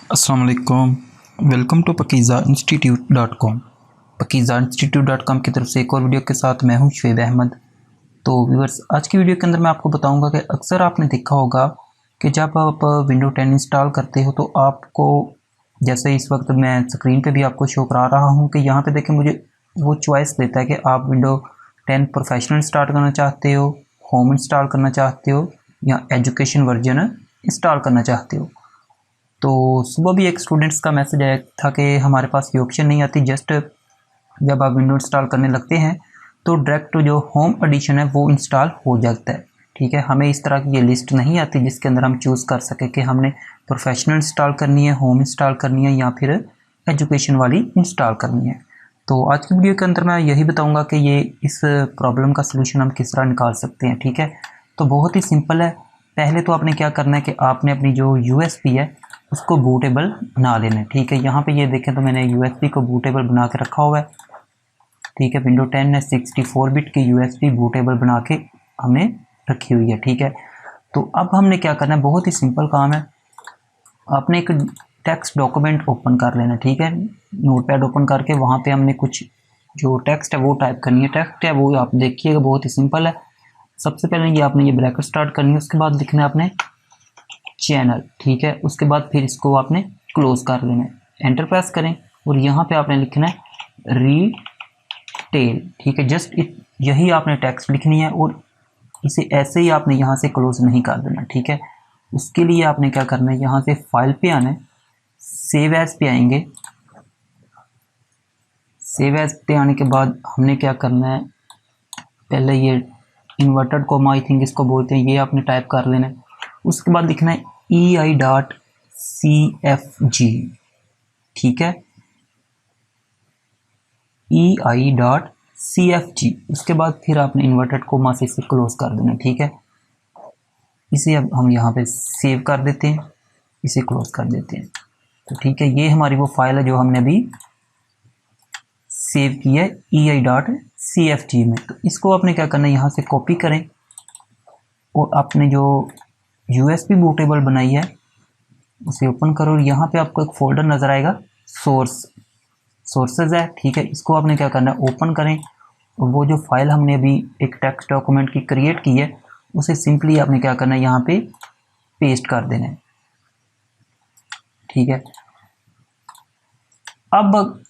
अस्सलाम वालेकुम। Welcome to pakizainstitute.com। pakizainstitute.com की तरफ से एक और वीडियो के साथ मैं हूं शुएब अहमद। तो व्यूअर्स, आज की वीडियो के अंदर मैं आपको बताऊंगा कि अक्सर आपने देखा होगा कि जब आप विंडो 10 इंस्टॉल करते हो तो आपको, जैसे इस वक्त मैं स्क्रीन पे भी आपको शो करा रहा हूँ कि यहाँ पे देखें, मुझे वो चॉइस देता है कि आप विंडो 10 प्रोफेशनल स्टार्ट करना चाहते हो, होम इंस्टॉल करना चाहते हो या एजुकेशन वर्जन इंस्टॉल करना चाहते हो। तो सुबह भी एक स्टूडेंट्स का मैसेज आया था कि हमारे पास ये ऑप्शन नहीं आती। जस्ट जब आप विंडो इंस्टॉल करने लगते हैं तो डायरेक्ट जो होम एडिशन है वो इंस्टॉल हो जाता है। ठीक है, हमें इस तरह की ये लिस्ट नहीं आती जिसके अंदर हम चूज़ कर सके कि हमने प्रोफेशनल इंस्टॉल करनी है, होम इंस्टॉल करनी है या फिर एजुकेशन वाली इंस्टॉल करनी है। तो आज की वीडियो के अंदर मैं यही बताऊंगा कि ये इस प्रॉब्लम का सलूशन हम किस तरह निकाल सकते हैं। ठीक है, तो बहुत ही सिंपल है। पहले तो आपने क्या करना है कि आपने अपनी जो यूएसबी है उसको बूटेबल बना लेना है। ठीक है, यहाँ पे ये देखें तो मैंने यूएसबी को बूटेबल बना के रखा हुआ है। ठीक है, विंडो 10 ने 64 बिट की यूएसबी बूटेबल बना के हमने रखी हुई है। ठीक है, तो अब हमने क्या करना है, बहुत ही सिंपल काम है। आपने एक टेक्स्ट डॉक्यूमेंट ओपन कर लेना। ठीक है, नोटपैड ओपन करके वहाँ पे हमने कुछ जो टेक्स्ट है वो टाइप करनी है। टेक्स्ट है वो आप देखिएगा, बहुत ही सिंपल है। सबसे पहले ये आपने ये ब्रैकेट स्टार्ट करनी है, उसके बाद लिखना है आपने चैनल। ठीक है, उसके बाद फिर इसको आपने क्लोज कर लेना है, एंटर प्रेस करें और यहाँ पे आपने लिखना है रिटेल। ठीक है, जस्ट यही आपने टेक्स्ट लिखनी है और इसे ऐसे ही आपने यहाँ से क्लोज नहीं कर देना। ठीक है, उसके लिए आपने क्या करना है, यहाँ से फाइल पे आना है, सेव एज पे आएंगे। सेव एज पे आने के बाद हमने क्या करना है, पहले ये इन्वर्टेड कोमा आई थिंक इसको बोलते हैं, ये आपने टाइप कर लेना है। उसके बाद लिखना है ei.cfg। ठीक है, ei.cfg। उसके बाद फिर आपने इन्वर्टेड कोमा से इसे क्लोज कर देना। ठीक है, इसे अब हम यहाँ पे सेव कर देते हैं, इसे क्लोज कर देते हैं। तो ठीक है, ये हमारी वो फाइल है जो हमने अभी सेव की है ei.cfg में। तो इसको आपने क्या करना है, यहाँ से कॉपी करें और आपने जो यूएसबी बूटेबल बनाई है उसे ओपन करो और यहाँ पे आपको एक फोल्डर नज़र आएगा, सोर्सेज है। ठीक है, इसको आपने क्या करना है, ओपन करें और वो जो फाइल हमने अभी एक टेक्स्ट डॉक्यूमेंट की क्रिएट की है उसे सिंपली आपने क्या करना है, यहाँ पे पेस्ट कर देना है। ठीक है, अब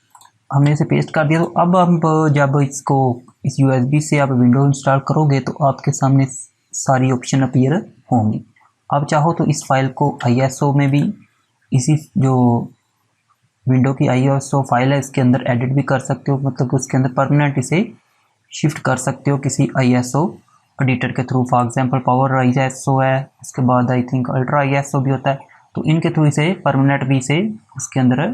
हमने इसे पेस्ट कर दिया। तो अब हम जब इसको इस यूएसबी से आप विंडो इंस्टॉल करोगे तो आपके सामने सारी ऑप्शन अपीयर होंगी। आप चाहो तो इस फाइल को आईएसओ में भी, इसी जो विंडो की आईएसओ फाइल है इसके अंदर एडिट भी कर सकते हो, मतलब उसके अंदर परमानेंट इसे शिफ्ट कर सकते हो किसी आईएसओ एडिटर के through. For example power ISO है, उसके बाद आई थिंक अल्ट्रा आईएसओ भी होता है, तो इनके थ्रू इसे परमानेंट भी इसे उसके अंदर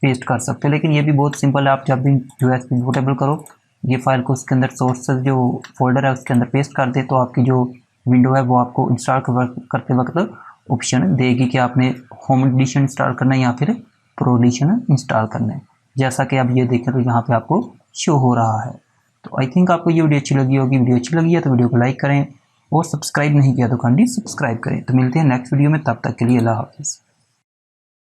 पेस्ट कर सकते हो। लेकिन ये भी बहुत सिंपल है, आप जब भी यूएसबी बूटेबल करो ये फाइल को उसके अंदर सोर्सेज जो फोल्डर है उसके अंदर पेस्ट कर दे तो आपकी जो विंडो है वो आपको इंस्टॉल करते वक्त ऑप्शन देगी कि आपने होम एडिशन इंस्टॉल करना है या फिर प्रो एडिशन इंस्टॉल करना है। जैसा कि आप ये देखें तो यहाँ पे आपको शो हो रहा है। तो आई थिंक आपको ये वीडियो अच्छी लगी होगी। वीडियो अच्छी लगी है तो वीडियो को लाइक करें और सब्सक्राइब नहीं किया तो काइंडली सब्सक्राइब करें। तो मिलते हैं नेक्स्ट वीडियो में, तब तक के लिए अल्लाह हाफिज़।